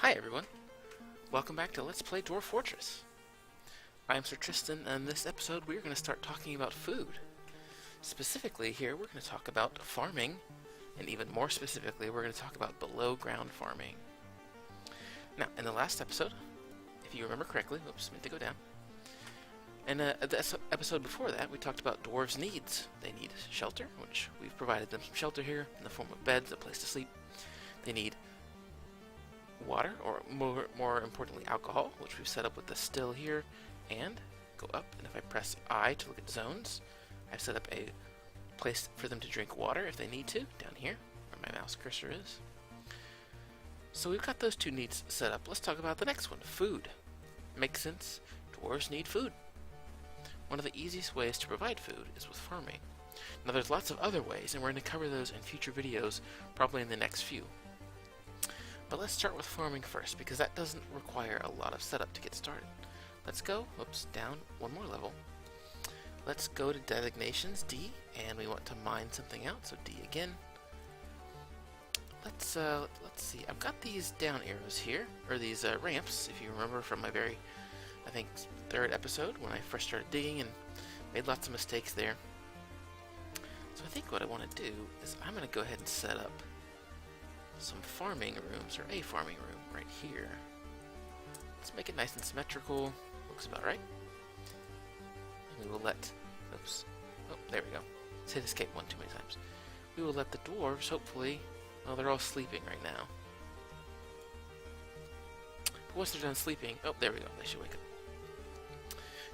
Hi everyone, welcome back to Let's Play Dwarf Fortress. I am Sir Tristan, and in this episode we're going to start talking about food. Specifically here we're going to talk about farming, and even more specifically we're going to talk about below ground farming. Now, in the last episode, if you remember correctly, oops, meant to go down. And the episode before that we talked about dwarves' needs. They need shelter, which we've provided them some shelter here in the form of beds, a place to sleep. They need water, or more importantly alcohol, which we've set up with the still here, and go up, and if I press I to look at zones, I've set up a place for them to drink water if they need to, down here, where my mouse cursor is. So we've got those two needs set up. Let's talk about the next one, food. Makes sense, dwarves need food. One of the easiest ways to provide food is with farming. Now there's lots of other ways, and we're going to cover those in future videos, probably in the next few. But let's start with farming first, because that doesn't require a lot of setup to get started. Let's go, down one more level. Let's go to designations, D, and we want to mine something out, so D again. Let's see, I've got these down arrows here, or these ramps, if you remember from my very, I think, third episode, when I first started digging and made lots of mistakes there. So I think what I want to do is I'm going to go ahead and set up some farming rooms, or a farming room right here. Let's make it nice and symmetrical. Looks about right. And we will let, oops, oh, there we go. Let's hit escape one too many times. We will let the dwarves, hopefully, well, they're all sleeping right now. But once they're done sleeping, oh, there we go, they should wake up.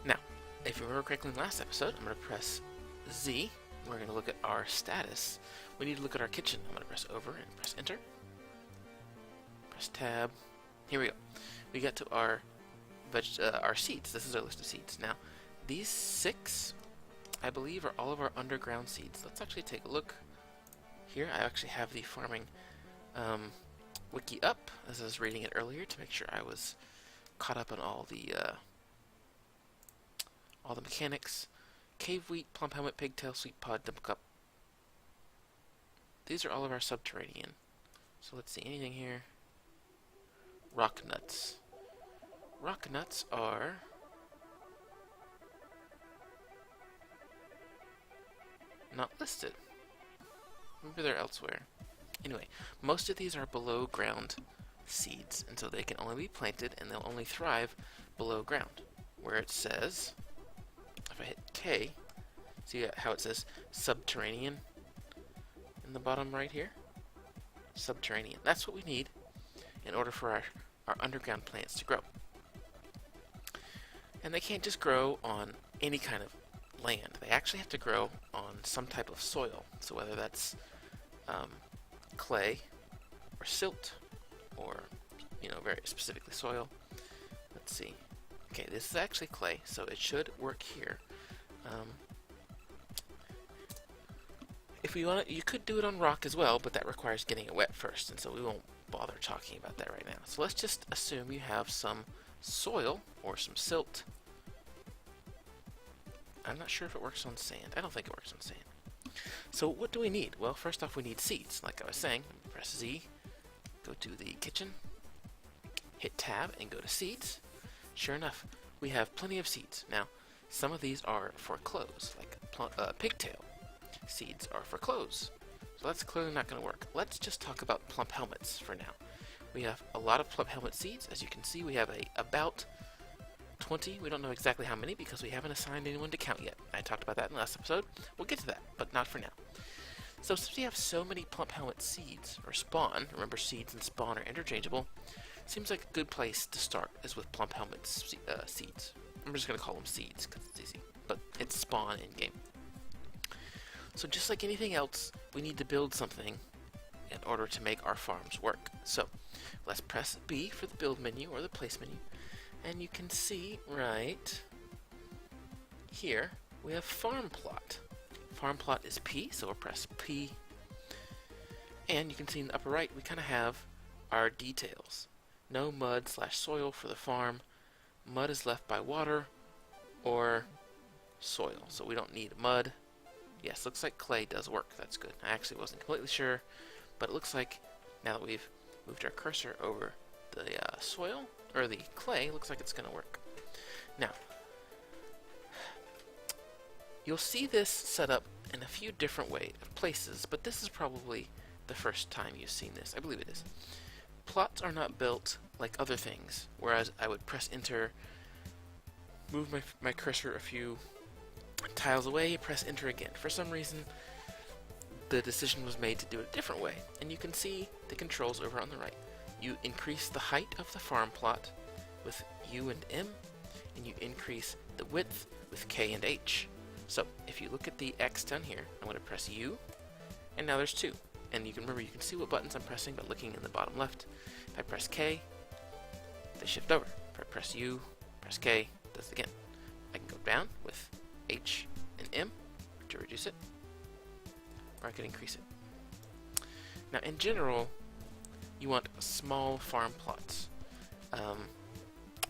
Now, if you remember correctly in the last episode, I'm going to press Z. We're going to look at our status. We need to look at our kitchen. I'm going to press over and press enter. Press tab. Here we go. We get to our seeds. This is our list of seeds. Now, these 6, I believe, are all of our underground seeds. Let's actually take a look. Here, I actually have the farming wiki up, as I was reading it earlier, to make sure I was caught up on all the mechanics. Cave wheat, plump helmet, pigtail, sweet pod, dimple cup. These are all of our subterranean. So let's see, anything here? Rock nuts. Rock nuts are not listed. Maybe they're elsewhere. Anyway, most of these are below ground seeds, and so they can only be planted and they'll only thrive below ground. Where it says, if I hit K, see how it says subterranean in the bottom right here? Subterranean. That's what we need in order for our underground plants to grow. And they can't just grow on any kind of land. They actually have to grow on some type of soil. So whether that's clay or silt, or very specifically soil. Let's see. Okay, this is actually clay, so it should work here. If we want to, you could do it on rock as well, but that requires getting it wet first, and so we won't bother talking about that right now. So let's just assume you have some soil or some silt. I'm not sure if it works on sand. I don't think it works on sand. So what do we need? Well, first off we need seeds. Like I was saying, press Z, go to the kitchen, hit tab, and go to seeds. Sure enough, we have plenty of seeds. Now, some of these are for clothes, like pigtail. Seeds are for clothes. So that's clearly not going to work. Let's just talk about plump helmets for now. We have a lot of plump helmet seeds. As you can see, we have about 20. We don't know exactly how many because we haven't assigned anyone to count yet. I talked about that in the last episode. We'll get to that, but not for now. So since we have so many plump helmet seeds, or spawn, remember seeds and spawn are interchangeable, seems like a good place to start is with plump helmet seeds. I'm just going to call them seeds because it's easy, but it's spawn in-game. So just like anything else, we need to build something in order to make our farms work. So let's press B for the build menu or the place menu, and you can see right here we have farm plot. Farm plot is P, so we'll press P, and you can see in the upper right we kind of have our details. No mud/soil for the farm. Mud is left by water or soil, so we don't need mud. Yes, looks like clay does work. That's good. I actually wasn't completely sure, but it looks like now that we've moved our cursor over the soil, or the clay, looks like it's going to work. Now, you'll see this set up in a few different places, but this is probably the first time you've seen this. I believe it is. Plots are not built like other things, whereas I would press enter, move my cursor a few tiles away, press enter again. For some reason, the decision was made to do it a different way, and you can see the controls over on the right. You increase the height of the farm plot with U and M, and you increase the width with K and H. So if you look at the X down here, I'm going to press U, and now there's 2. And you can remember, you can see what buttons I'm pressing by looking in the bottom left. If I press K, they shift over. If I press U, press K, it does it again. I can go down with H and M to reduce it, or I can increase it. Now in general, you want small farm plots.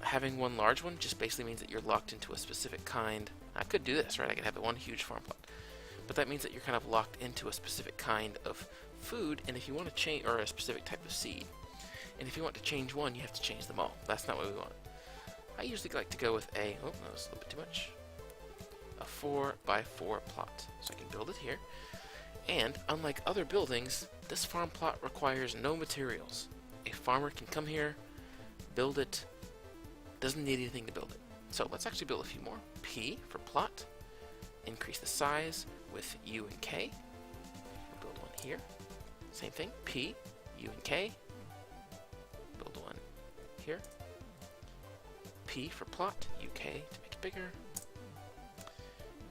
Having one large one just basically means that you're locked into a specific kind. I could do this, right? I could have one huge farm plot. But that means that you're kind of locked into a specific kind of food, and if you want to change, or a specific type of seed, and if you want to change one, you have to change them all. That's not what we want. I usually like to go with a, oh, that was a little bit too much, a 4x4 plot. So I can build it here. And unlike other buildings, this farm plot requires no materials. A farmer can come here, build it, doesn't need anything to build it. So let's actually build a few more. P for plot, increase the size with U and K. We'll build one here. Same thing, P, U and K. Build one here. P for plot, UK to make it bigger.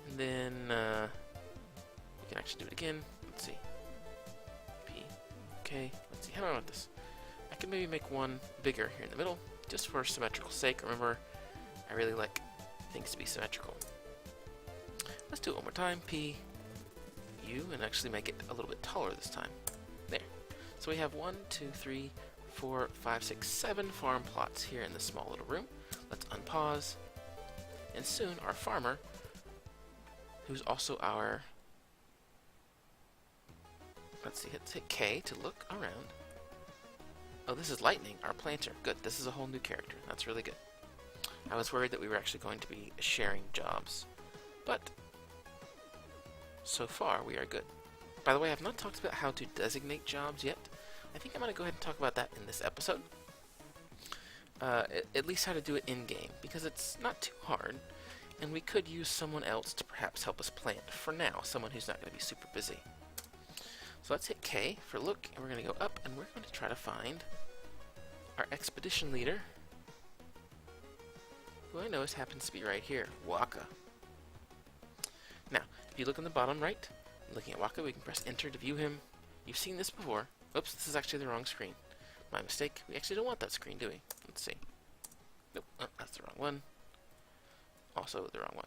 And then we can actually do it again. Let's see. P, UK. Let's see, how do I want this? I can maybe make one bigger here in the middle, just for symmetrical sake. Remember, I really like things to be symmetrical. Let's do it one more time. P, U, and actually make it a little bit taller this time. There. So we have 1, 2, 3, 4, 5, 6, 7 farm plots here in this small little room. Let's unpause. And soon our farmer, who's also our, let's see, let's hit K to look around. Oh, this is Lightning, our planter. Good, this is a whole new character. That's really good. I was worried that we were actually going to be sharing jobs, but so far we are good. By the way, I've not talked about how to designate jobs yet. I think I'm going to go ahead and talk about that in this episode. At least how to do it in-game, because it's not too hard, and we could use someone else to perhaps help us plant for now, someone who's not going to be super busy. So let's hit K for look, and we're going to go up, and we're going to try to find our expedition leader, who I know happens to be right here, Waka. Now, if you look on the bottom right, looking at Waka, we can press enter to view him. You've seen this before. Oops, this is actually the wrong screen. My mistake. We actually don't want that screen, do we? Let's see. Nope, oh, that's the wrong one. Also the wrong one.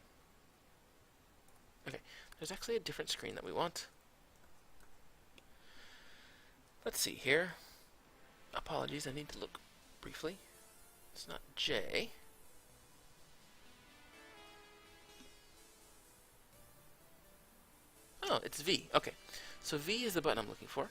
Okay, there's actually a different screen that we want. Let's see here. Apologies, I need to look briefly. It's not J. Oh, it's V. Okay, so V is the button I'm looking for.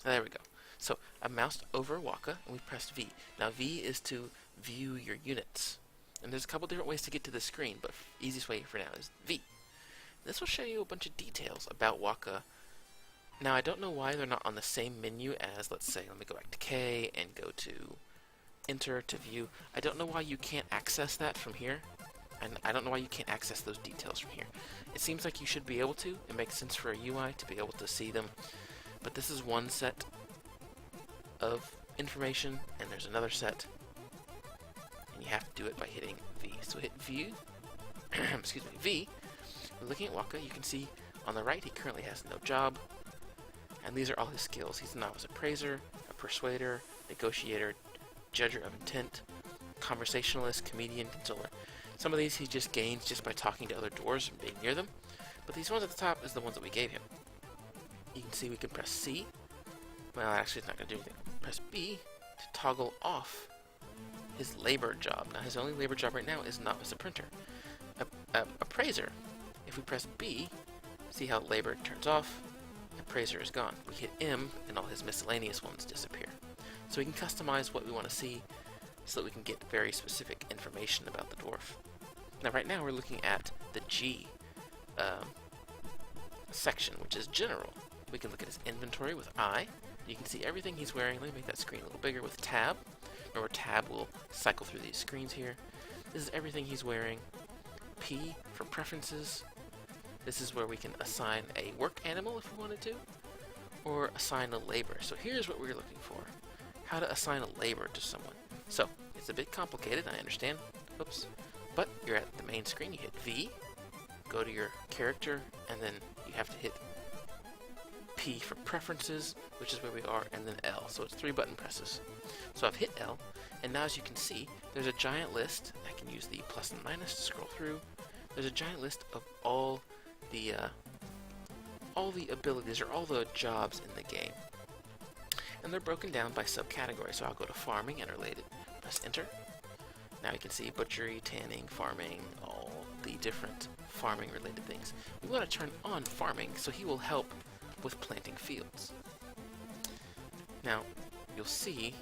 There we go. So I moused over Waka and we pressed V. Now V is to view your units. And there's a couple different ways to get to the screen, but easiest way for now is V. This will show you a bunch of details about Waka. Now I don't know why they're not on the same menu as, let's say, let me go back to K and go to enter to view. I don't know why you can't access that from here. And I don't know why you can't access those details from here. It seems like you should be able to. It makes sense for a UI to be able to see them. But this is one set of information, and there's another set. And you have to do it by hitting V. So hit View, excuse me, V. We're looking at Waka. You can see on the right he currently has no job. And these are all his skills. He's a novice appraiser, a persuader, negotiator, judger of intent, conversationalist, comedian, consoler. Some of these he just gains just by talking to other dwarves and being near them. But these ones at the top is the ones that we gave him. You can see we can press C. Well, actually it's not going to do anything. Press B to toggle off his labor job. Now his only labor job right now is novice appraiser. Appraiser. If we press B, see how labor turns off, appraiser is gone. We hit M and all his miscellaneous ones disappear. So we can customize what we want to see so that we can get very specific information about the dwarf. Now right now we're looking at the G section, which is general. We can look at his inventory with I. You can see everything he's wearing. Let me make that screen a little bigger with tab. Remember, tab will cycle through these screens here. This is everything he's wearing. P for preferences. This is where we can assign a work animal if we wanted to, or assign a labor. So here's what we're looking for. How to assign a labor to someone. So, it's a bit complicated, I understand. Oops. But you're at the main screen, you hit V, go to your character, and then you have to hit P for preferences, which is where we are, and then L. So it's 3 button presses. So I've hit L, and now as you can see, there's a giant list. I can use the plus and minus to scroll through. There's a giant list of all the abilities, or all the jobs in the game. And they're broken down by subcategory. So I'll go to farming and related, press enter. Now you can see butchery, tanning, farming, all the different farming related things. We want to turn on farming so he will help with planting fields. Now you'll see,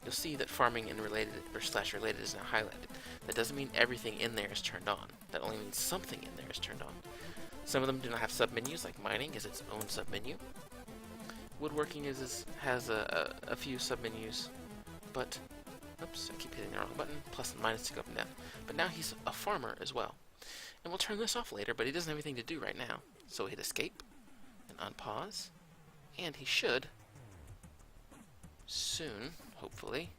you'll see that farming and related or slash related is now highlighted. That doesn't mean everything in there is turned on. That only means something in there is turned on. Some of them do not have submenus, like mining is its own submenu. Woodworking has a few submenus, but oops, I keep hitting the wrong button. Plus and minus to go up and down. But now he's a farmer as well. And we'll turn this off later, but he doesn't have anything to do right now. So hit escape and unpause. And he should soon, hopefully.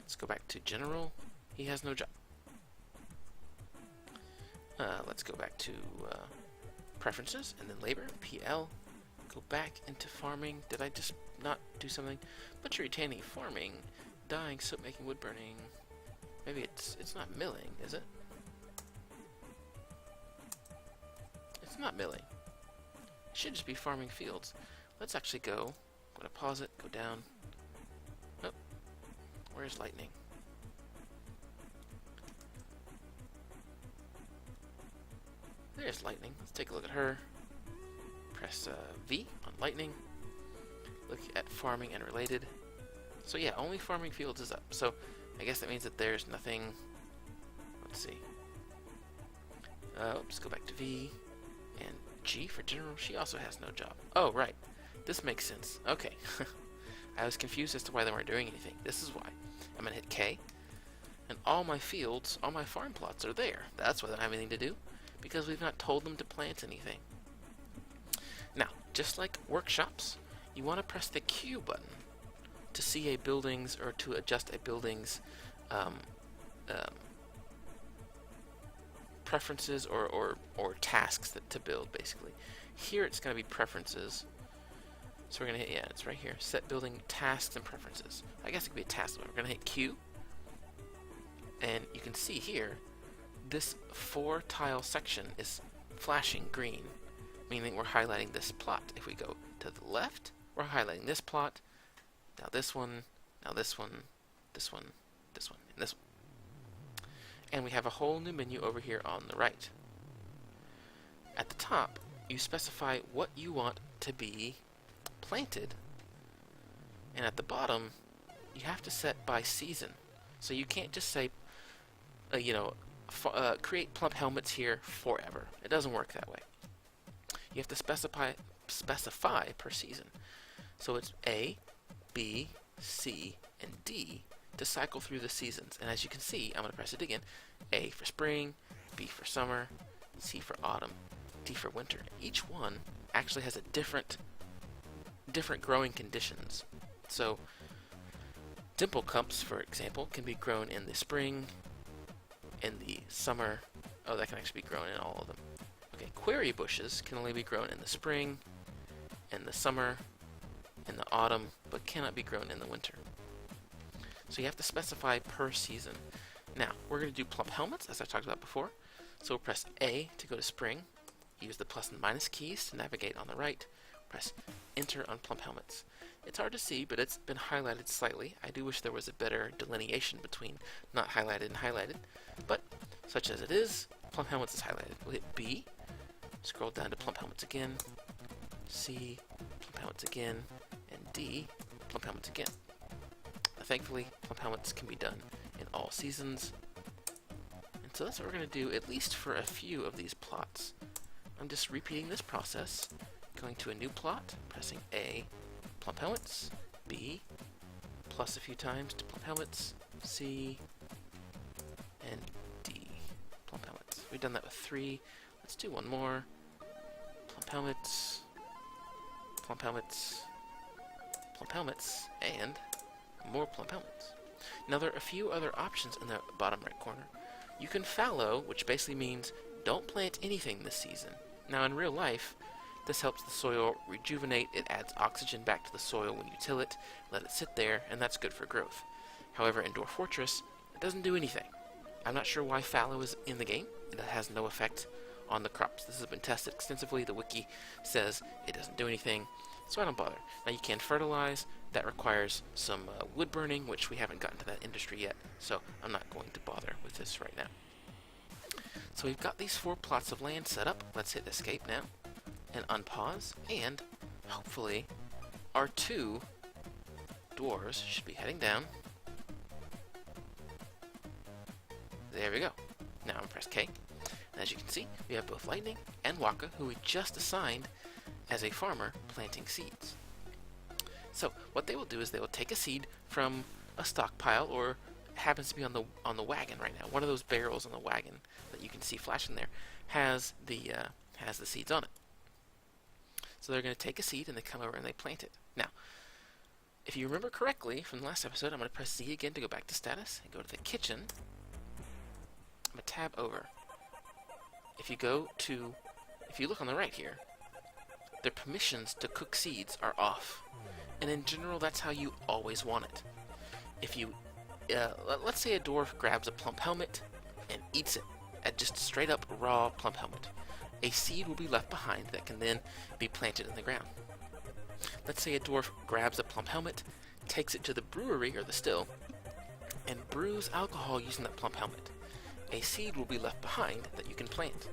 Let's go back to general. He has no job. Let's go back to preferences and then labor, PL. Go back into farming. Did I just not do something? Butchery, tanning, farming, dyeing, soap making, wood burning. Maybe it's not milling, is it? It's not milling. It should just be farming fields. Let's actually go. I'm gonna pause it, go down. Oh, where's lightning? There's lightning. Let's take a look at her. Press V on lightning. Look at farming and related. So yeah, only farming fields is up. So I guess that means that there's nothing. Let's see. Let's go back to V and G for general. She also has no job. Oh right, this makes sense. Okay, I was confused as to why they weren't doing anything. This is why. I'm gonna hit K, and all my fields, all my farm plots are there. That's why they don't have anything to do, because we've not told them to plant anything. Now, just like workshops, you want to press the Q button to see a building's, or to adjust a building's preferences or tasks to build, basically. Here it's going to be preferences. So we're going to hit, yeah, it's right here. Set building tasks and preferences. I guess it could be a task. We're going to hit Q. And you can see here, this 4 tile section is flashing green, meaning we're highlighting this plot. If we go to the left, we're highlighting this plot, now this one, now this one, this one, this one, and this one. And we have a whole new menu over here on the right. At the top, you specify what you want to be planted, and at the bottom, you have to set by season. So you can't just say, create plump helmets here forever. It doesn't work that way. You have to specify per season. So it's A, B, C, and D to cycle through the seasons. And as you can see, I'm going to press it again. A for spring, B for summer, C for autumn, D for winter. Each one actually has a different growing conditions. So dimple cups, for example, can be grown in the spring, in the summer. Oh, that can actually be grown in all of them. Okay, query bushes can only be grown in the spring, in the summer, in the autumn, but cannot be grown in the winter. So you have to specify per season. Now, we're going to do plump helmets, as I talked about before. So we'll press A to go to spring. Use the plus and minus keys to navigate on the right. Press enter on plump helmets. It's hard to see, but it's been highlighted slightly. I do wish there was a better delineation between not highlighted and highlighted, but such as it is, plump helmets is highlighted. We'll hit B, scroll down to plump helmets again, C, plump helmets again, and D, plump helmets again. Thankfully, plump helmets can be done in all seasons. And so that's what we're going to do, at least for a few of these plots. I'm just repeating this process, going to a new plot, pressing A, plump helmets, B, plus a few times to plump helmets, C, and D, plump helmets. We've done that with 3. Let's do one more. Plump helmets, plump helmets, plump helmets, and more plump helmets. Now there are a few other options in the bottom right corner. You can fallow, which basically means don't plant anything this season. Now in real life, this helps the soil rejuvenate. It adds oxygen back to the soil when you till it, let it sit there, and that's good for growth. However, in Dwarf Fortress, it doesn't do anything. I'm not sure why fallow is in the game. It has no effect on the crops. This has been tested extensively. The wiki says it doesn't do anything, so I don't bother. Now you can fertilize. That requires some wood burning, which we haven't gotten to that industry yet, so I'm not going to bother with this right now. So we've got these 4 plots of land set up. Let's hit escape now and unpause, and hopefully our 2 dwarves should be heading down. There we go. Now I'm press K. And as you can see, we have both Lightning and Waka, who we just assigned as a farmer planting seeds. So what they will do is they will take a seed from a stockpile, or happens to be on the wagon right now. One of those barrels on the wagon that you can see flashing there has the seeds on it. So they're going to take a seed and they come over and they plant it. Now, if you remember correctly from the last episode, I'm going to press Z again to go back to status and go to the kitchen. I'm going to tab over. If you look on the right here, their permissions to cook seeds are off. And in general, that's how you always want it. If you, let's say a dwarf grabs a plump helmet and eats it at just straight up raw plump helmet, a seed will be left behind that can then be planted in the ground. Let's say a dwarf grabs a plump helmet, takes it to the brewery or the still, and brews alcohol using that plump helmet. A seed will be left behind that you can plant.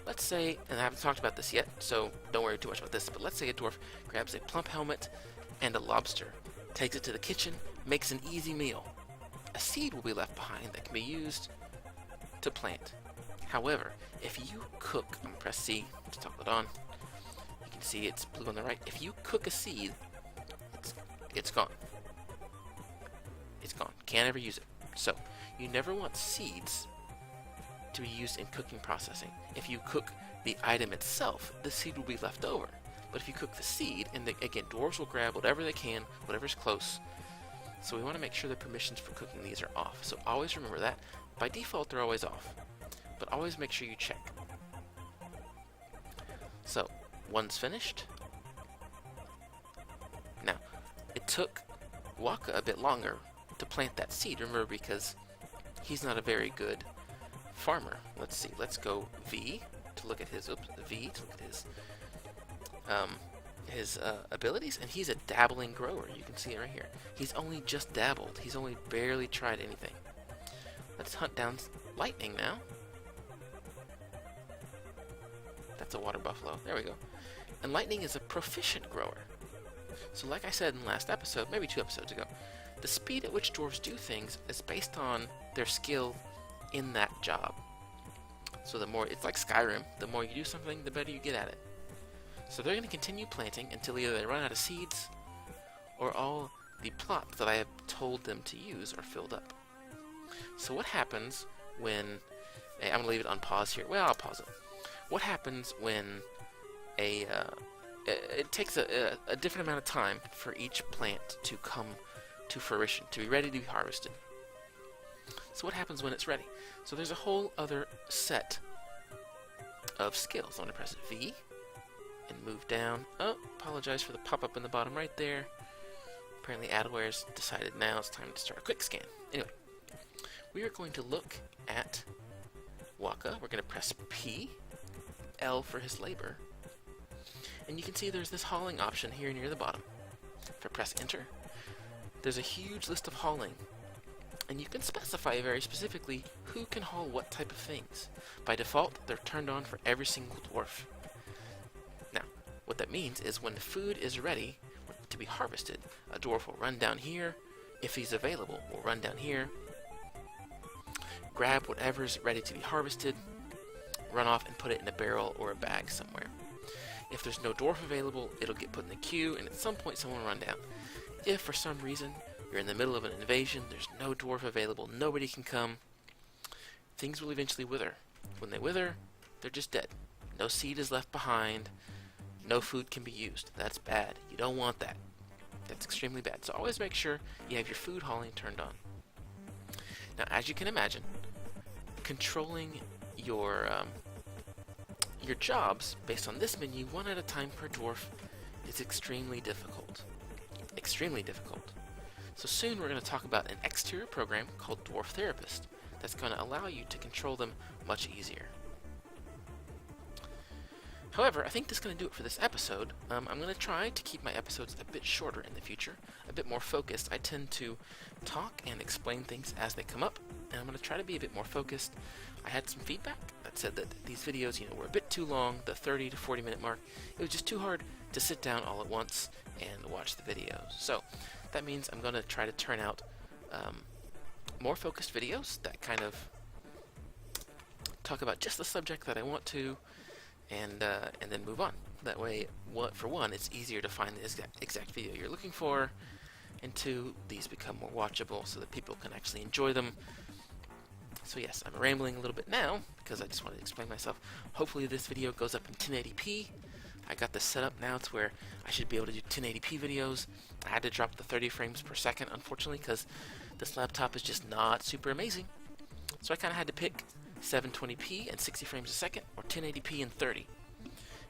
Let's say, and I haven't talked about this yet, so don't worry too much about this, but let's say a dwarf grabs a plump helmet and a lobster, takes it to the kitchen, makes an easy meal. A seed will be left behind that can be used to plant. However, if you cook, I'm going to press C to toggle it on. You can see it's blue on the right. If you cook a seed, it's gone. It's gone. Can't ever use it. So, you never want seeds to be used in cooking processing. If you cook the item itself, the seed will be left over. But if you cook the seed, and again, dwarves will grab whatever they can, whatever's close. So we want to make sure the permissions for cooking these are off. So always remember that. By default, they're always off. But always make sure you check. So, one's finished. Now, it took Waka a bit longer to plant that seed, remember, because he's not a very good farmer. Let's see, let's go V to look at his, V to look at his abilities, and he's a dabbling grower. You can see it right here. He's only just dabbled. He's only barely tried anything. Let's hunt down Lightning now. That's a water buffalo. There we go. And Lightning is a proficient grower. So like I said in the last episode, maybe 2 episodes ago, the speed at which dwarves do things is based on their skill in that job. So the more, it's like Skyrim, the more you do something, the better you get at it. So they're going to continue planting until either they run out of seeds or all the plots that I have told them to use are filled up. So what happens when, I'm going to leave it on pause here. Well, I'll pause it. What happens when it takes a different amount of time for each plant to come to fruition, to be ready to be harvested. So what happens when it's ready? So there's a whole other set of skills. I'm going to press V and move down. Oh, apologize for the pop-up in the bottom right there. Apparently Adware's decided now it's time to start a quick scan. Anyway, we are going to look at Waka. We're going to press P, L for his labor. And you can see there's this hauling option here near the bottom. If I press enter, there's a huge list of hauling. And you can specify very specifically who can haul what type of things. By default, they're turned on for every single dwarf. Now, What that means is when the food is ready to be harvested, a dwarf will run down here. If he's available, will run down here, grab whatever's ready to be harvested, run off and put it in a barrel or a bag somewhere. If there's no dwarf available, it'll get put in the queue, and at some point someone will run down. If for some reason you're in the middle of an invasion, there's no dwarf available, nobody can come, things will eventually wither. When they wither, they're just dead. No seed is left behind, no food can be used. That's bad. You don't want that. That's extremely bad. So always make sure you have your food hauling turned on. Now, as you can imagine, controlling your jobs based on this menu one at a time per dwarf is extremely difficult. Extremely difficult. So soon we're going to talk about an exterior program called Dwarf Therapist that's going to allow you to control them much easier. However, I think that's going to do it for this episode. I'm going to try to keep my episodes a bit shorter in the future, a bit more focused. I tend to talk and explain things as they come up, and I'm going to try to be a bit more focused. I had some feedback that said that these videos, were a bit too long, the 30 to 40 minute mark. It was just too hard to sit down all at once and watch the videos. So that means I'm going to try to turn out more focused videos that kind of talk about just the subject that I want to, and then move on. That way, for one, it's easier to find the exact video you're looking for, and two, these become more watchable so that people can actually enjoy them. So yes, I'm rambling a little bit now because I just wanted to explain myself. Hopefully this video goes up in 1080p. I got this set up now to where I should be able to do 1080p videos. I had to drop the 30 frames per second, unfortunately, because this laptop is just not super amazing. So I kind of had to pick 720p and 60 frames a second, or 1080p and 30.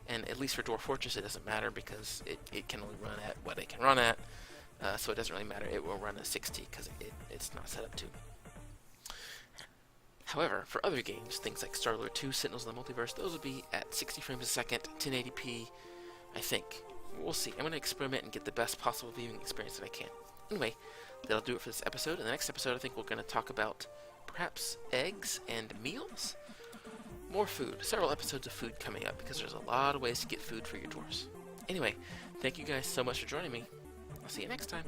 And at least for Dwarf Fortress it doesn't matter because it can only run at what it can run at, so it doesn't really matter. It will run at 60 because it's not set up to. However, for other games, things like Starlord 2, Sentinels of the Multiverse, those will be at 60 frames a second, 1080p, I think. We'll see. I'm going to experiment and get the best possible viewing experience that I can. Anyway, that'll do it for this episode. In the next episode, I think we're going to talk about perhaps eggs and meals? More food. Several episodes of food coming up because there's a lot of ways to get food for your dwarves. Anyway, thank you guys so much for joining me. I'll see you next time.